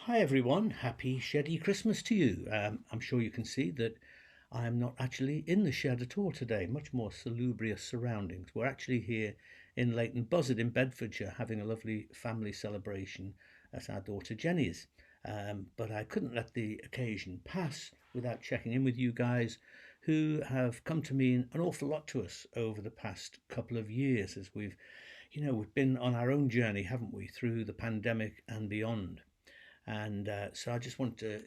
Hi everyone, happy sheddy Christmas to you. I'm sure you can see that I am not actually in the shed at all today, much more salubrious surroundings. We're actually here in Leighton Buzzard in Bedfordshire having a lovely family celebration at our daughter Jenny's. But I couldn't let the occasion pass without checking in with you guys who have come to mean an awful lot to us over the past couple of years as we've been on our own journey, haven't we, through the pandemic and beyond. And so I just want to,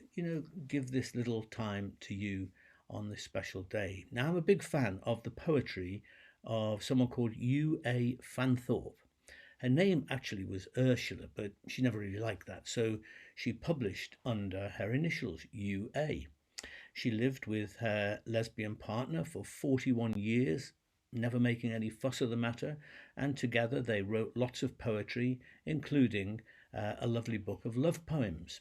give this little time to you on this special day. Now, I'm a big fan of the poetry of someone called UA Fanthorpe. Her name actually was Ursula, but she never really liked that, so she published under her initials, UA. She lived with her lesbian partner for 41 years, never making any fuss of the matter, and together they wrote lots of poetry, including a lovely book of love poems.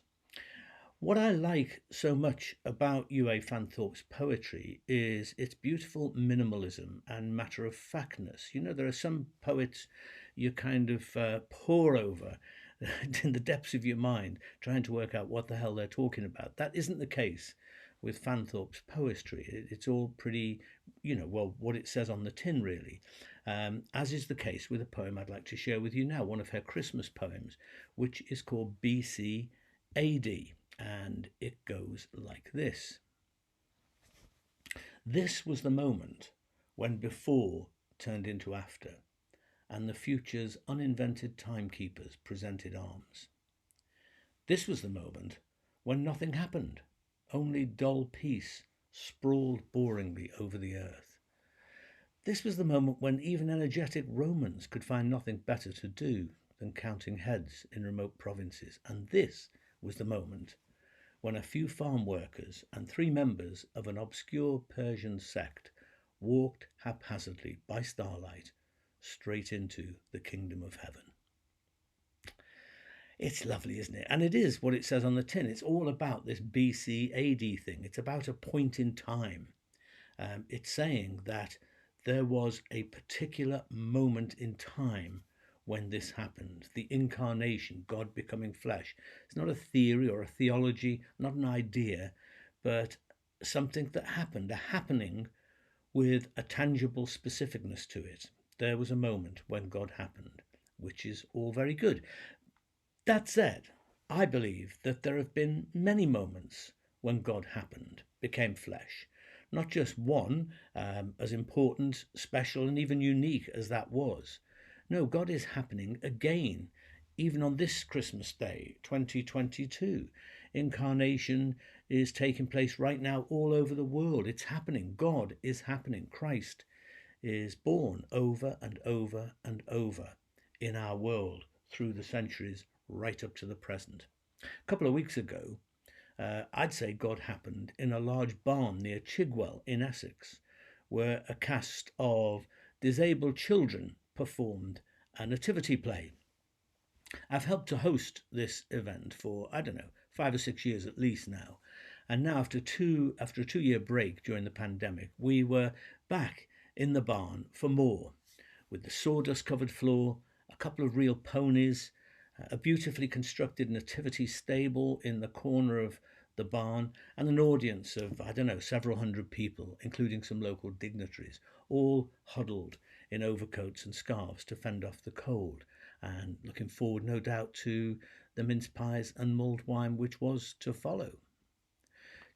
What I like so much about UA Fanthorpe's poetry is its beautiful minimalism and matter of factness. There are some poets you kind of pore over in the depths of your mind, trying to work out what the hell they're talking about. That isn't the case with Fanthorpe's poetry. It's all pretty, well, what it says on the tin, really. As is the case with a poem I'd like to share with you now, one of her Christmas poems, which is called BC AD, and it goes like this. This was the moment when before turned into after, and the future's uninvented timekeepers presented arms. This was the moment when nothing happened, only dull peace sprawled boringly over the earth. This was the moment when even energetic Romans could find nothing better to do than counting heads in remote provinces. And this was the moment when a few farm workers and three members of an obscure Persian sect walked haphazardly by starlight straight into the kingdom of heaven. It's lovely, isn't it? And it is what it says on the tin. It's all about this BC AD thing. It's about a point in time. It's saying that there was a particular moment in time when this happened. The incarnation, God becoming flesh. It's not a theory or a theology, not an idea, but something that happened, a happening with a tangible specificness to it. There was a moment when God happened, which is all very good. That said, I believe that there have been many moments when God happened, became flesh. Not just one, as important, special, and even unique as that was. No, God is happening again, even on this Christmas Day, 2022. Incarnation is taking place right now all over the world. It's happening. God is happening. Christ is born over and over and over in our world through the centuries right up to the present. A couple of weeks ago, I'd say God happened in a large barn near Chigwell in Essex, where a cast of disabled children performed a nativity play. I've helped to host this event for, I don't know, 5 or 6 years at least now. And now after a 2 year break during the pandemic, we were back in the barn for more, with the sawdust covered floor, a couple of real ponies, a beautifully constructed nativity stable in the corner of the barn, and an audience of, I don't know, several hundred people, including some local dignitaries, all huddled in overcoats and scarves to fend off the cold, and looking forward, no doubt, to the mince pies and mulled wine which was to follow.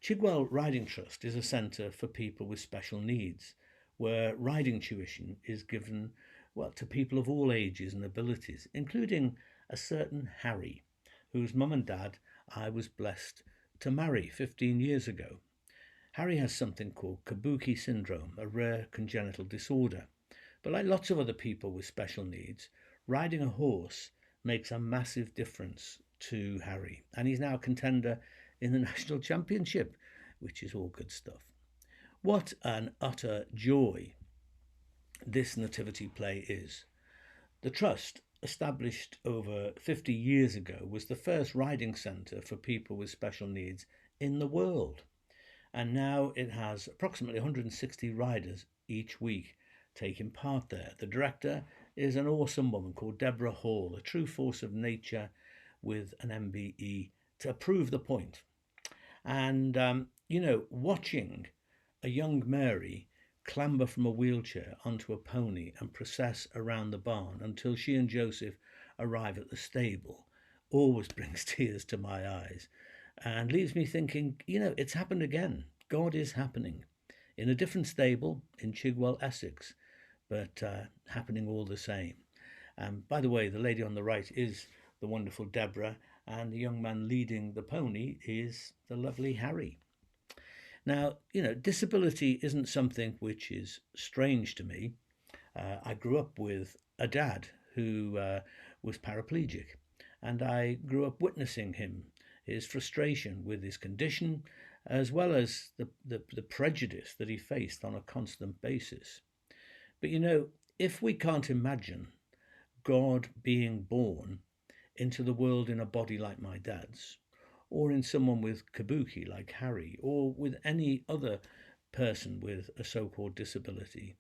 Chigwell Riding Trust is a centre for people with special needs, where riding tuition is given, well, to people of all ages and abilities, including a certain Harry, whose mum and dad I was blessed to marry 15 years ago. Harry has something called Kabuki syndrome, a rare congenital disorder. But like lots of other people with special needs, riding a horse makes a massive difference to Harry, and he's now a contender in the national championship, which is all good stuff. What an utter joy this nativity play is. The Trust, established over 50 years ago, was the first riding centre for people with special needs in the world. And now it has approximately 160 riders each week taking part there. The director is an awesome woman called Deborah Hall, a true force of nature with an MBE to prove the point. And, watching a young Mary clamber from a wheelchair onto a pony and process around the barn until she and Joseph arrive at the stable always brings tears to my eyes and leaves me thinking, it's happened again. God is happening in a different stable in Chigwell, Essex, but happening all the same. By the way, the lady on the right is the wonderful Deborah, and the young man leading the pony is the lovely Harry. Now, disability isn't something which is strange to me. I grew up with a dad who was paraplegic, and I grew up witnessing his frustration with his condition, as well as the prejudice that he faced on a constant basis. But if we can't imagine God being born into the world in a body like my dad's, or in someone with kabuki like Harry, or with any other person with a so called disability,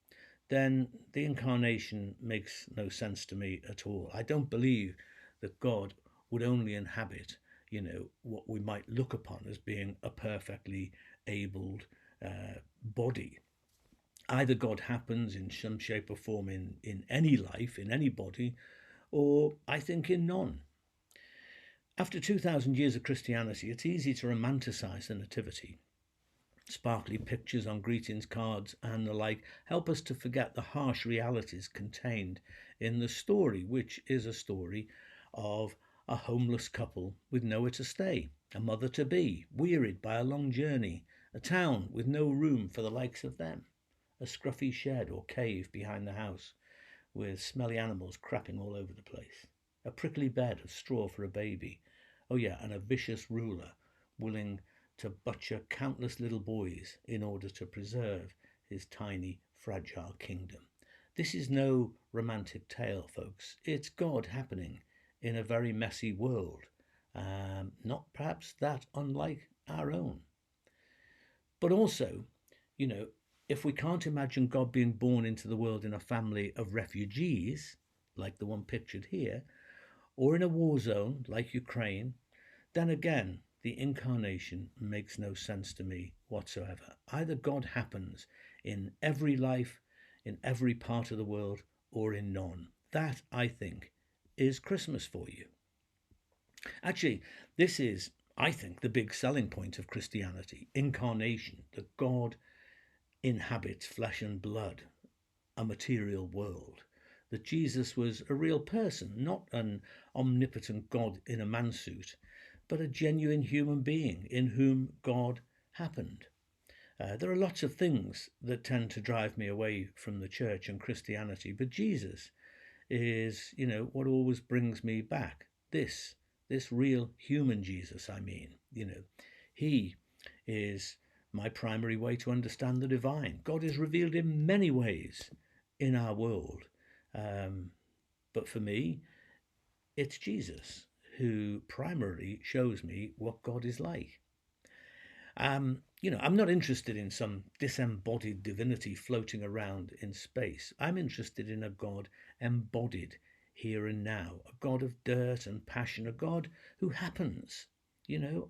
then the incarnation makes no sense to me at all. I don't believe that God would only inhabit, what we might look upon as being a perfectly abled body. Either God happens in some shape or form in any life, in any body, or I think in none. After 2,000 years of Christianity, it's easy to romanticize the Nativity. Sparkly pictures on greetings cards and the like help us to forget the harsh realities contained in the story, which is a story of a homeless couple with nowhere to stay, a mother-to-be, wearied by a long journey, a town with no room for the likes of them, a scruffy shed or cave behind the house with smelly animals crapping all over the place, a prickly bed of straw for a baby, oh yeah, and a vicious ruler willing to butcher countless little boys in order to preserve his tiny, fragile kingdom. This is no romantic tale, folks. It's God happening in a very messy world, not perhaps that unlike our own. But also, if we can't imagine God being born into the world in a family of refugees, like the one pictured here, or in a war zone like Ukraine, then again, the incarnation makes no sense to me whatsoever. Either God happens in every life, in every part of the world, or in none. That, I think, is Christmas for you. Actually, this is, I think, the big selling point of Christianity, incarnation, that God inhabits flesh and blood, a material world, that Jesus was a real person, not an omnipotent God in a mansuit, but a genuine human being in whom God happened. There are lots of things that tend to drive me away from the church and Christianity, but Jesus is, what always brings me back. This real human Jesus, I mean, he is my primary way to understand the divine. God is revealed in many ways in our world. But for me, it's Jesus who primarily shows me what God is like. I'm not interested in some disembodied divinity floating around in space. I'm interested in a God embodied here and now, a God of dirt and passion, a God who happens,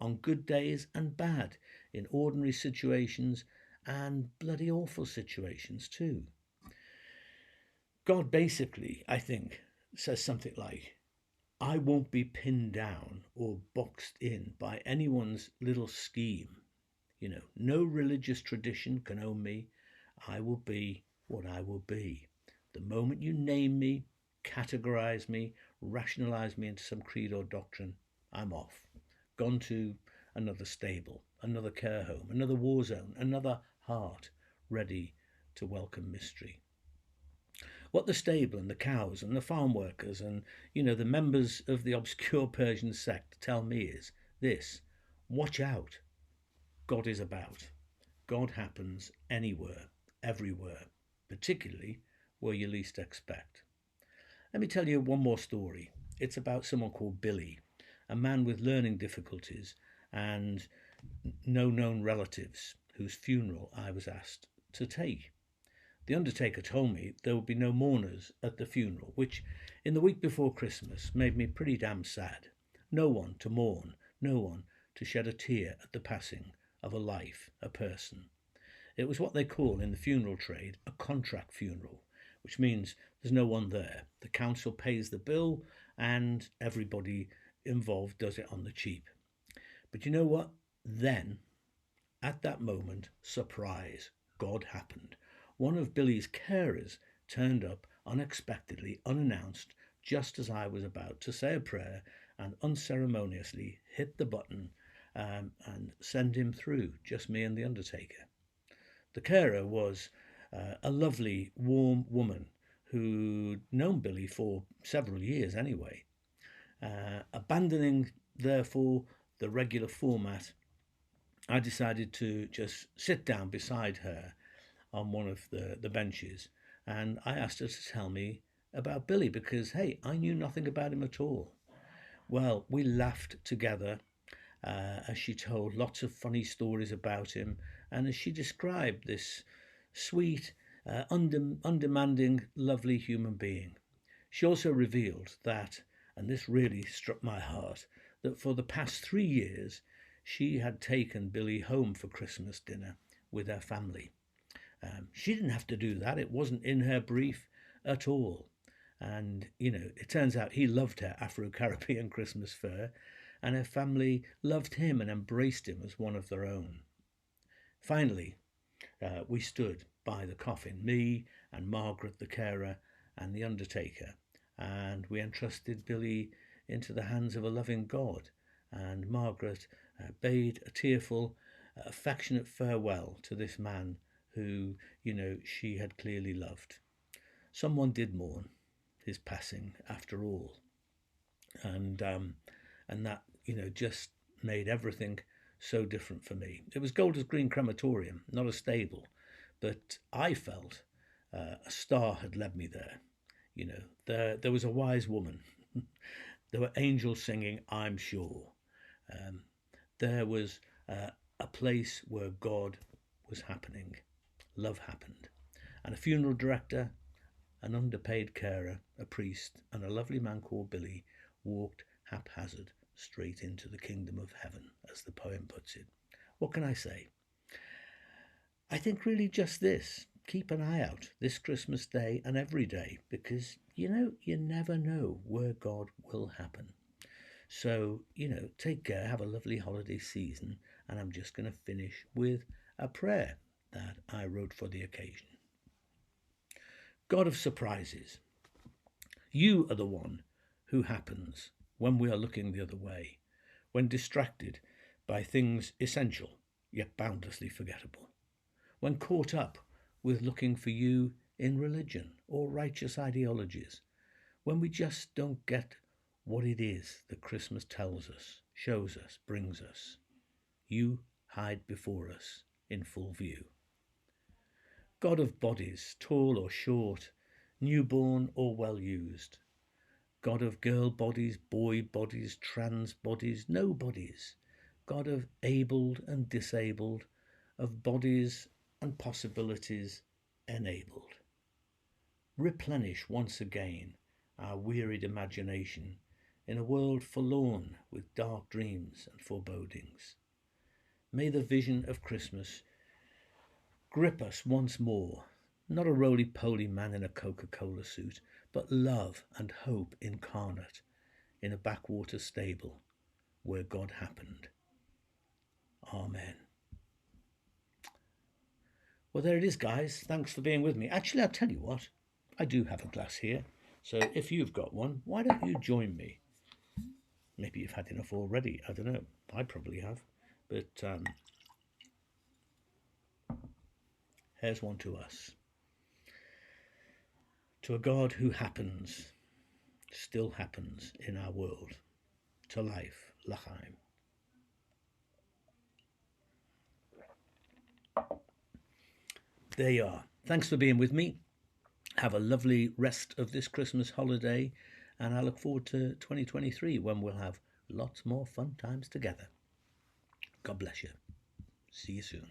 on good days and bad, in ordinary situations and bloody awful situations too. God basically, I think, says something like, I won't be pinned down or boxed in by anyone's little scheme. No religious tradition can own me. I will be what I will be. The moment you name me, categorize me, rationalize me into some creed or doctrine, I'm off. Gone to another stable, another care home, another war zone, another heart ready to welcome mystery. What the stable and the cows and the farm workers and, the members of the obscure Persian sect tell me is this: watch out. God is about. God happens anywhere, everywhere, particularly where you least expect. Let me tell you one more story. It's about someone called Billy, a man with learning difficulties and no known relatives whose funeral I was asked to take. The undertaker told me there would be no mourners at the funeral, which in the week before Christmas made me pretty damn sad. No one to mourn no one to shed a tear at the passing of a life, a person. It was what they call in the funeral trade a contract funeral, which means there's no one there. The council pays the bill and everybody involved does it on the cheap. But you know what? Then, at that moment, surprise, God happened. One of Billy's carers turned up unexpectedly, unannounced, just as I was about to say a prayer, and unceremoniously hit the button and send him through, just me and the undertaker. The carer was a lovely, warm woman who'd known Billy for several years anyway. Abandoning, therefore, the regular format, I decided to just sit down beside her on one of the benches, and I asked her to tell me about Billy because, hey, I knew nothing about him at all. Well, we laughed together as she told lots of funny stories about him, and as she described this sweet, undemanding, lovely human being. She also revealed that, and this really struck my heart, that for the past 3 years she had taken Billy home for Christmas dinner with her family. She didn't have to do that. It wasn't in her brief at all. And, it turns out he loved her Afro-Caribbean Christmas fare, and her family loved him and embraced him as one of their own. Finally, we stood by the coffin, me and Margaret the carer and the undertaker, and we entrusted Billy into the hands of a loving God, and Margaret bade a tearful, affectionate farewell to this man who, she had clearly loved. Someone did mourn his passing after all, and that just made everything so different for me. It was Golders Green Crematorium, not a stable, but I felt a star had led me there. There was a wise woman. There were angels singing, I'm sure. There was a place where God was happening. Love happened. And a funeral director, an underpaid carer, a priest, and a lovely man called Billy walked haphazard straight into the kingdom of heaven, as the poem puts it. What can I say? I think really just this. Keep an eye out this Christmas day and every day, because, you never know where God will happen. So, take care, have a lovely holiday season, and I'm just going to finish with a prayer that I wrote for the occasion. God of surprises, you are the one who happens when we are looking the other way, when distracted by things essential yet boundlessly forgettable, when caught up with looking for you in religion or righteous ideologies, when we just don't get what it is that Christmas tells us, shows us, brings us. You hide before us in full view. God of bodies, tall or short, newborn or well used, God of girl bodies, boy bodies, trans bodies, no bodies, God of abled and disabled, of bodies and possibilities enabled. Replenish once again our wearied imagination in a world forlorn with dark dreams and forebodings. May the vision of Christmas grip us once more, not a roly-poly man in a Coca-Cola suit, but love and hope incarnate in a backwater stable where God happened. Amen. Well, there it is, guys. Thanks for being with me. Actually, I'll tell you what, I do have a glass here, so if you've got one, why don't you join me? Maybe you've had enough already, I don't know. I probably have, but here's one to us. To a God who happens, still happens in our world. To life, l'chaim. There you are. Thanks for being with me. Have a lovely rest of this Christmas holiday, and I look forward to 2023 when we'll have lots more fun times together. God bless you. See you soon.